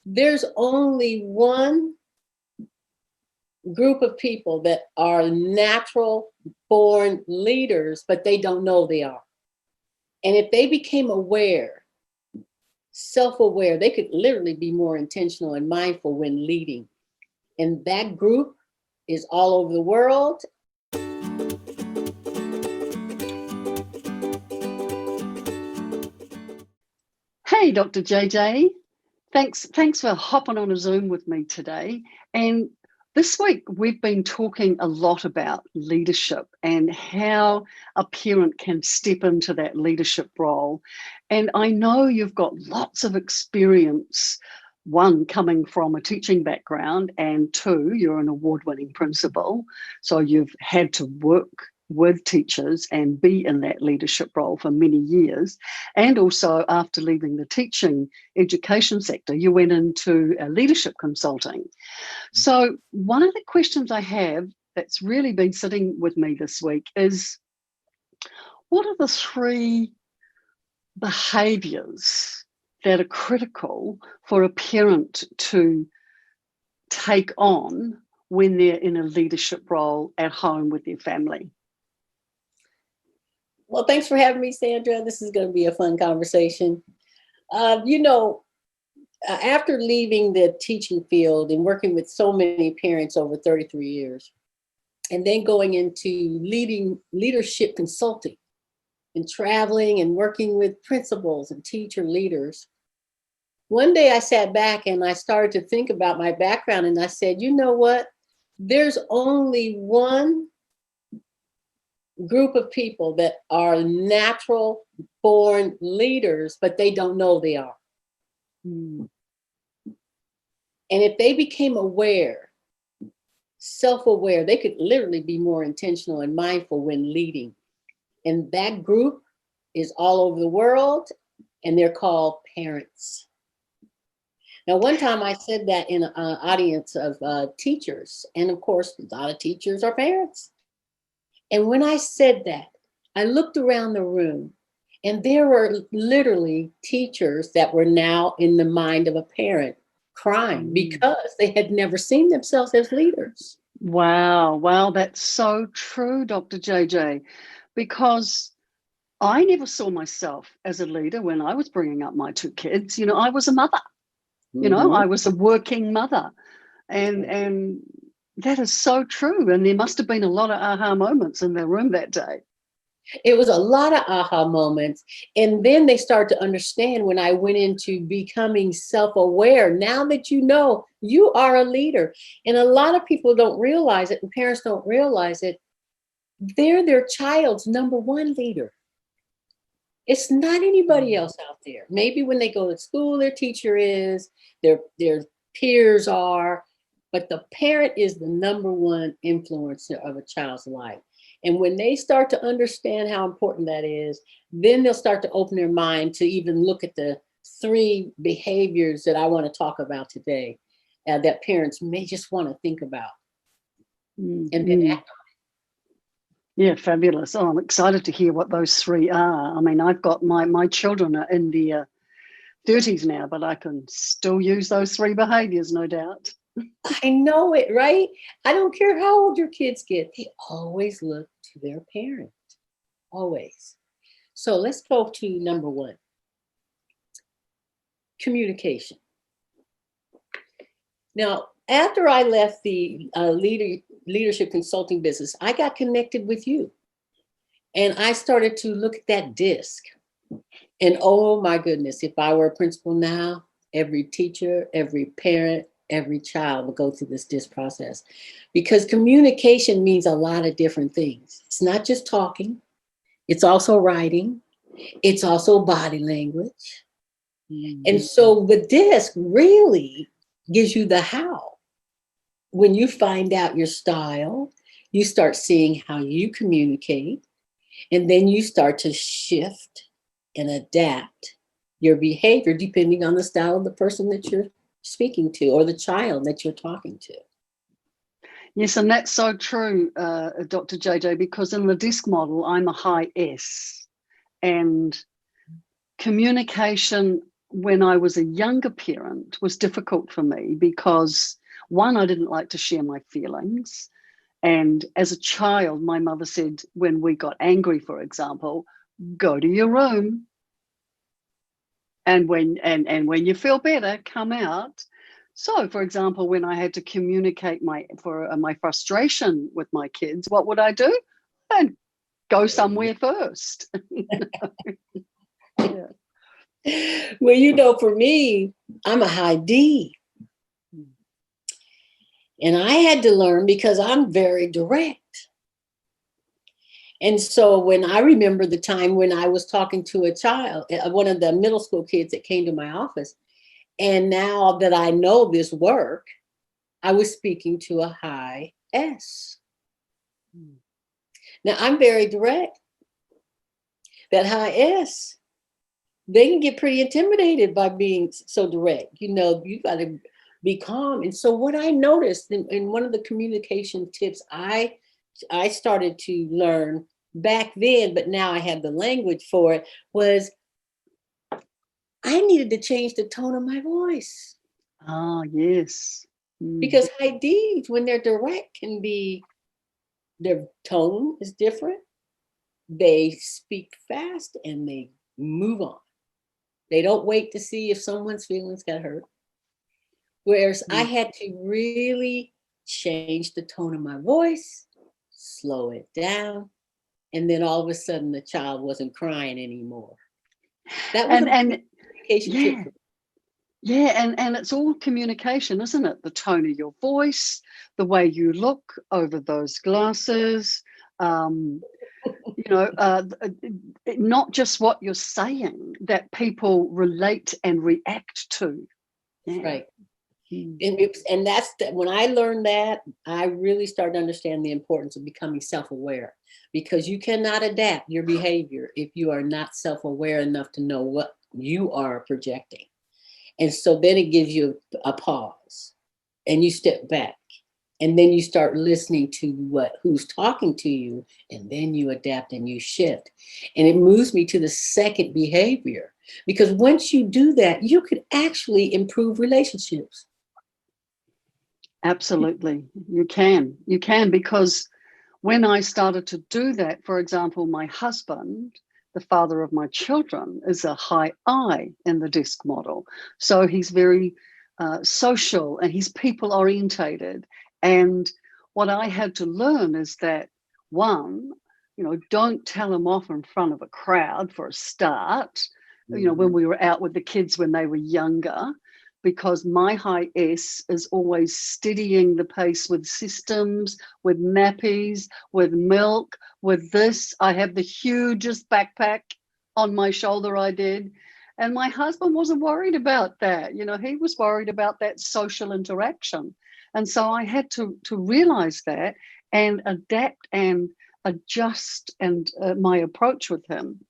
there's only one group of people that are natural born leaders, but they don't know they are. And if they became aware, self-aware, they could literally be more intentional and mindful when leading. And that group is all over the world. Hey, Dr. JJ. Thanks for hopping on a Zoom with me today. And this week we've been talking a lot about leadership and how a parent can step into that leadership role. And I know you've got lots of experience, one, coming from a teaching background, and two, you're an award-winning principal. So you've had to work with teachers and be in that leadership role for many years. And also after leaving the teaching education sector, you went into leadership consulting. So one of the questions I have that's really been sitting with me this week is, what are the three behaviours that are critical for a parent to take on when they're in a leadership role at home with their family? Well, thanks for having me, Sandra. This is going to be a fun conversation. After leaving the teaching field and working with so many parents over 33 years, and then going into leadership consulting and traveling and working with principals and teacher leaders, one day I sat back and I started to think about my background, and I said, you know what? There's only one group of people that are natural born leaders, but they don't know they are. And if they became aware, self-aware, they could literally be more intentional and mindful when leading. And that group is all over the world, and they're called parents. Now, one time I said that in an audience of teachers, and of course, a lot of teachers are parents. And when I said that, I looked around the room, and there were literally teachers that were now in the mind of a parent crying because they had never seen themselves as leaders. Wow, that's so true, Dr. JJ, because I never saw myself as a leader when I was bringing up my two kids. I was a mother. I was a working mother. And that is so true. And there must have been a lot of aha moments in the room that day. It was a lot of aha moments. And then they start to understand when I went into becoming self-aware. Now that you know you are a leader, and a lot of people don't realize it, and parents don't realize it, they're their child's number one leader. It's not anybody else out there. Maybe when they go to school, their teacher is, their peers are, but the parent is the number one influencer of a child's life. And when they start to understand how important that is, then they'll start to open their mind to even look at the three behaviors that I want to talk about today that parents may just want to think about and then act on. Yeah, fabulous. Oh, I'm excited to hear what those three are. I mean, I've got my children are in their 30s now, but I can still use those three behaviors, no doubt. I know it, right? I don't care how old your kids get. They always look to their parent, always. So let's go to number one, communication. Now, after I left the leadership consulting business, I got connected with you. And I started to look at that disc. And oh my goodness, if I were a principal now, every teacher, every parent, every child will go through this DISC process, because communication means a lot of different things. It's not just talking. It's also writing. It's also body language. And so the DISC really gives you the how. When you find out your style, you start seeing how you communicate, and then you start to shift and adapt your behavior depending on the style of the person that you're speaking to or the child that you're talking to. Yes, and that's so true, Dr. JJ, because in the DISC model, I'm a high S, and communication when I was a younger parent was difficult for me because, one, I didn't like to share my feelings. And as a child, my mother said, when we got angry, for example, go to your room. And when you feel better, come out. So, for example, when I had to communicate my frustration with my kids, what would I do? I'd go somewhere first. Yeah. Well, for me, I'm a high D. And I had to learn because I'm very direct. And so when I remember the time when I was talking to a child, one of the middle school kids that came to my office, and now that I know this work, I was speaking to a high S. Now I'm very direct. That high S, they can get pretty intimidated by being so direct. You got to be calm. And so what I noticed in one of the communication tips I started to learn back then, but now I have the language for it, was I needed to change the tone of my voice. Ah, yes. Because high Ds, when they're direct, their tone is different. They speak fast and they move on. They don't wait to see if someone's feelings got hurt. Whereas I had to really change the tone of my voice, slow it down, and then all of a sudden the child wasn't crying anymore. That was a communication tip. Yeah, and it's all communication, isn't it? The tone of your voice, the way you look over those glasses, not just what you're saying, that people relate and react to. Yeah. Right. And that's when I learned that, I really started to understand the importance of becoming self-aware, because you cannot adapt your behavior if you are not self-aware enough to know what you are projecting. And so then it gives you a pause and you step back, and then you start listening to who's talking to you, and then you adapt and you shift. And it moves me to the second behavior, because once you do that, you can actually improve relationships. Absolutely. You can, because when I started to do that, for example, my husband, the father of my children, is a high I in the DISC model. So he's very social and he's people orientated. And what I had to learn is that, one, don't tell him off in front of a crowd for a start. When we were out with the kids when they were younger, because my high S is always steadying the pace with systems, with nappies, with milk, with this. I have the hugest backpack on my shoulder, I did. And my husband wasn't worried about that. He was worried about that social interaction. And so I had to realize that and adapt and adjust my approach with him.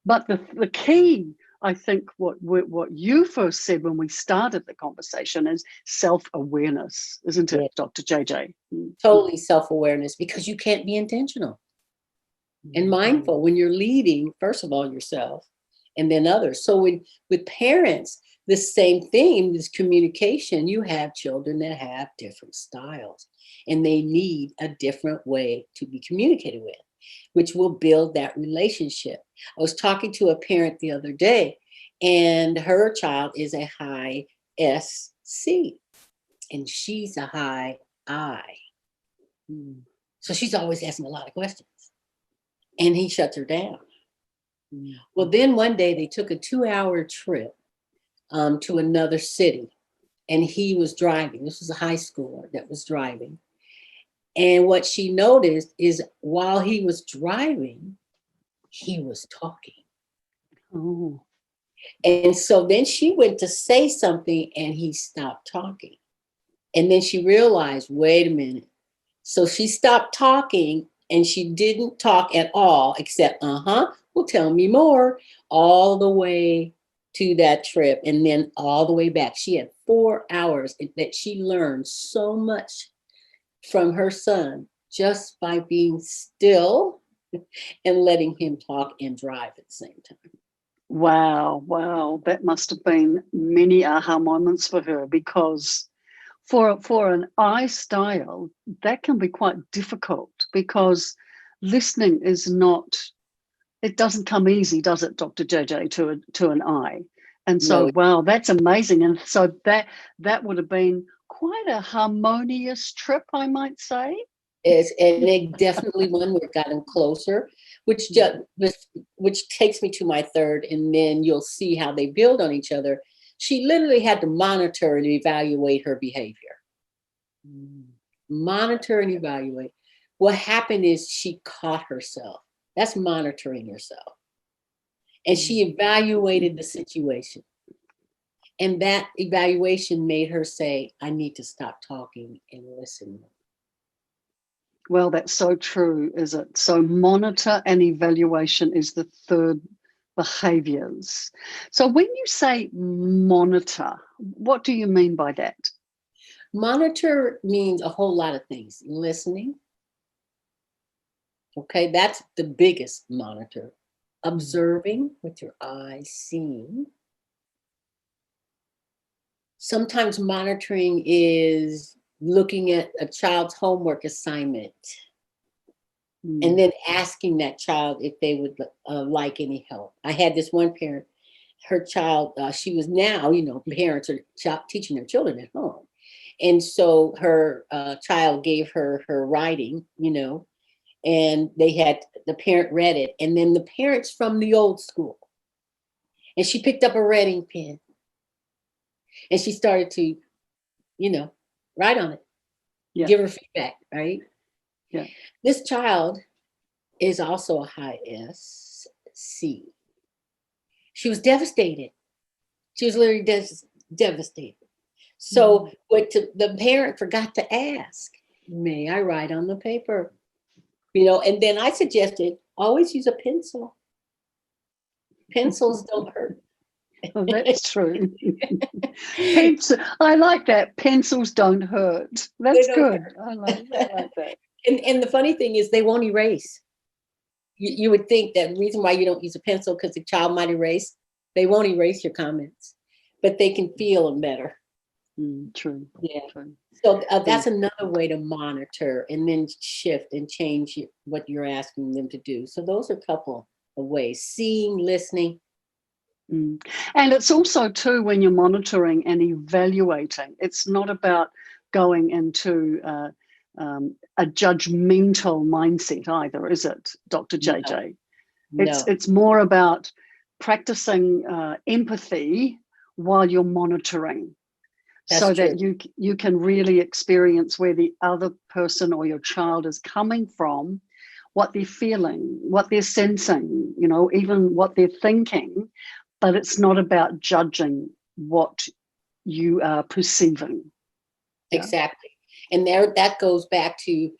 But the key, I think, what you first said when we started the conversation is self-awareness, isn't it, Dr. JJ? Totally self-awareness, because you can't be intentional and mindful when you're leading, first of all, yourself and then others. So with parents, the same thing, this communication. You have children that have different styles and they need a different way to be communicated with, which will build that relationship. I was talking to a parent the other day, and her child is a high SC and she's a high I. So she's always asking a lot of questions, and he shuts her down. Well, then one day they took a 2-hour trip to another city, and he was driving. This was a high schooler that was driving. And what she noticed is while he was driving, he was talking. Oh. And so then she went to say something and he stopped talking. And then she realized, wait a minute. So she stopped talking and she didn't talk at all except, well, tell me more, all the way to that trip and then all the way back. She had 4 hours that she learned so much from her son just by being still and letting him talk and drive at the same time. Wow. That must have been many aha moments for her, because for an I style, that can be quite difficult, because listening is not, it doesn't come easy, does it, Dr. JJ, to an I? And so, No, wow, that's amazing. And so that would have been quite a harmonious trip, I might say. and it definitely one we've gotten closer, which takes me to my third, and then you'll see how they build on each other. She literally had to monitor and evaluate her behavior. Monitor and evaluate. What happened is she caught herself. That's monitoring yourself. And she evaluated the situation. And that evaluation made her say, I need to stop talking and listen. Well, that's so true, is it? So monitor and evaluation is the third behaviors. So when you say monitor, what do you mean by that? Monitor means a whole lot of things. Listening. Okay, that's the biggest monitor. Observing with your eyes, seeing. Sometimes monitoring is looking at a child's homework assignment and then asking that child if they would like any help. I had this one parent, her child, she was now, parents are teaching their children at home. And so her child gave her writing, and the parent read it. And then the parents from the old school. And she picked up a writing pen and she started to, write on it, give her feedback, right? Yeah. This child is also a high SC. She was devastated. She was literally devastated. So the parent forgot to ask, may I write on the paper? And then I suggested always use a pencil. Pencils don't hurt. Oh, that's true. I like that. Pencils don't hurt. That's good. I like that. And the funny thing is they won't erase. You would think that the reason why you don't use a pencil because the child might erase. They won't erase your comments, but they can feel them better. True. Yeah. True. So that's another way to monitor and then shift and change what you're asking them to do. So those are a couple of ways: seeing, listening. And it's also too, when you're monitoring and evaluating, it's not about going into a judgmental mindset either, is it, Dr. JJ? No. It's more about practicing empathy while you're monitoring. That's so true. That you can really experience where the other person or your child is coming from, what they're feeling, what they're sensing, even what they're thinking. But it's not about judging what you are perceiving. Exactly. And that goes back to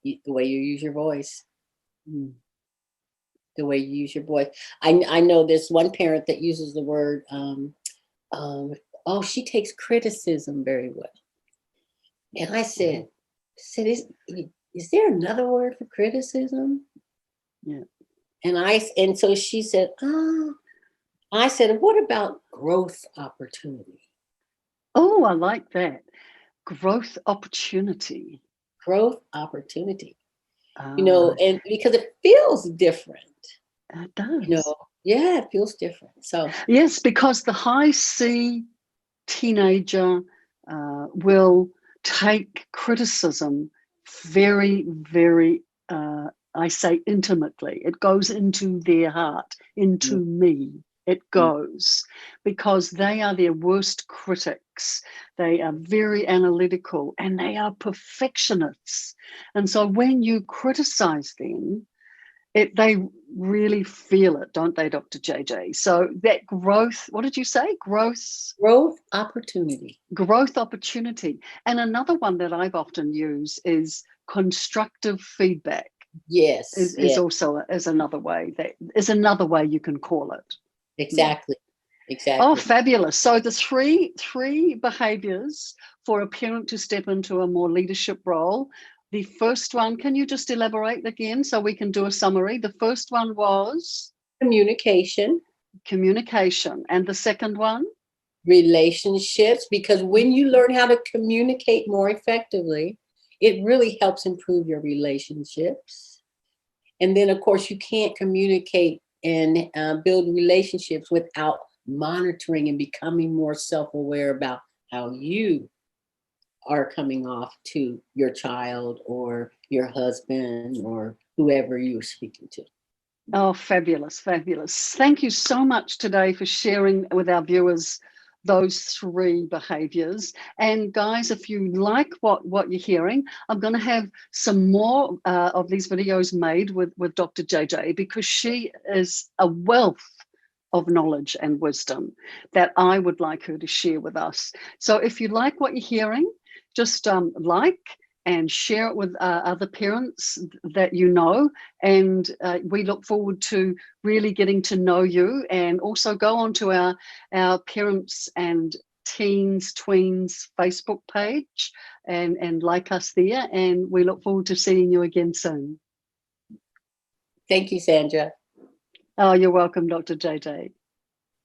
the way you use your voice. The way you use your voice. I know there's one parent that uses the word, she takes criticism very well. And I said, is there another word for criticism? Yeah. And so she said, I said, what about growth opportunity? Oh, I like that. Growth opportunity. Growth opportunity. And because it feels different. It does. Yeah, it feels different. So yes, because the high C teenager will take criticism very, very, I say intimately. It goes into their heart, into me. It goes, because they are their worst critics. They are very analytical and they are perfectionists. And so when you criticize them, they really feel it, don't they, Dr. JJ? So that growth, what did you say? Growth opportunity. Growth opportunity. And another one that I've often used is constructive feedback. Yes. Is also another way you can call it. Exactly. Oh, fabulous. So the three behaviors for a parent to step into a more leadership role. The first one, can you just elaborate again so we can do a summary? The first one was? Communication. Communication. And the second one? Relationships, because when you learn how to communicate more effectively, it really helps improve your relationships. And then, of course, you can't communicate and build relationships without monitoring and becoming more self-aware about how you are coming off to your child or your husband or whoever you're speaking to. Oh, fabulous, fabulous. Thank you so much today for sharing with our viewers those 3 behaviors. And guys, if you like what you're hearing, I'm going to have some more of these videos made with Dr. JJ, because she is a wealth of knowledge and wisdom that I would like her to share with us. So if you like what you're hearing, just like and share it with other parents that you know. And we look forward to really getting to know you, and also go on to our parents and teens, tweens Facebook page and like us there. And we look forward to seeing you again soon. Thank you, Sandra. Oh, you're welcome, Dr. JJ.